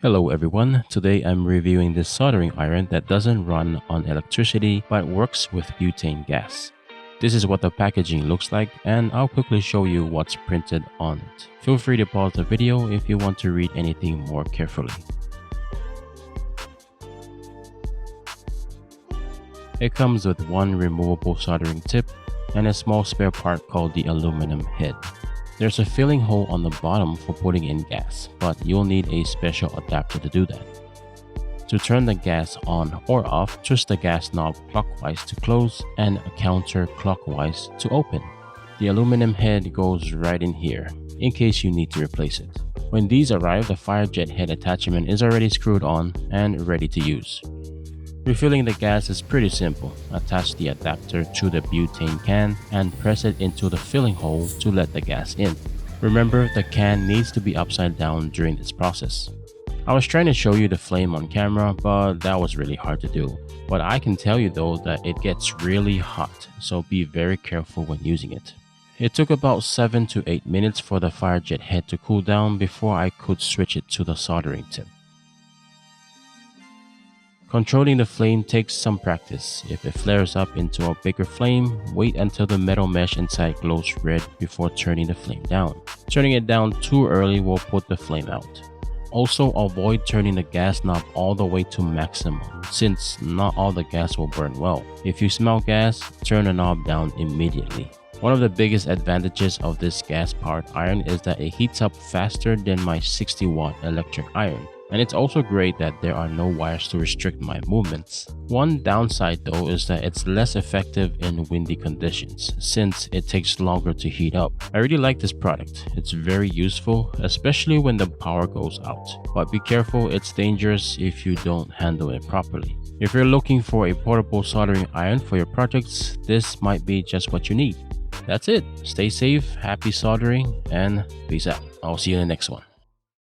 Hello everyone, today I'm reviewing this soldering iron that doesn't run on electricity but works with butane gas. This is what the packaging looks like, and I'll quickly show you what's printed on it. Feel free to pause the video if you want to read anything more carefully. It comes with one removable soldering tip and a small spare part called the aluminum head. There's a filling hole on the bottom for putting in gas, but you'll need a special adapter to do that. To turn the gas on or off, twist the gas knob clockwise to close and counterclockwise to open. The aluminum head goes right in here, in case you need to replace it. When these arrive, the fire jet head attachment is already screwed on and ready to use. Refilling the gas is pretty simple. Attach the adapter to the butane can and press it into the filling hole to let the gas in. Remember, the can needs to be upside down during this process. I was trying to show you the flame on camera, but that was really hard to do. But I can tell you though that it gets really hot, so be very careful when using it. It took about 7 to 8 minutes for the fire jet head to cool down before I could switch it to the soldering tip. Controlling the flame takes some practice. If it flares up into a bigger flame, wait until the metal mesh inside glows red before turning the flame down. Turning it down too early will put the flame out. Also, avoid turning the gas knob all the way to maximum, since not all the gas will burn well. If you smell gas, turn the knob down immediately. One of the biggest advantages of this gas-powered iron is that it heats up faster than my 60-watt electric iron. And it's also great that there are no wires to restrict my movements. One downside though is that it's less effective in windy conditions, since it takes longer to heat up. I really like this product. It's very useful, especially when the power goes out. But be careful, it's dangerous if you don't handle it properly. If you're looking for a portable soldering iron for your projects, this might be just what you need. That's it. Stay safe, happy soldering, and peace out. I'll see you in the next one.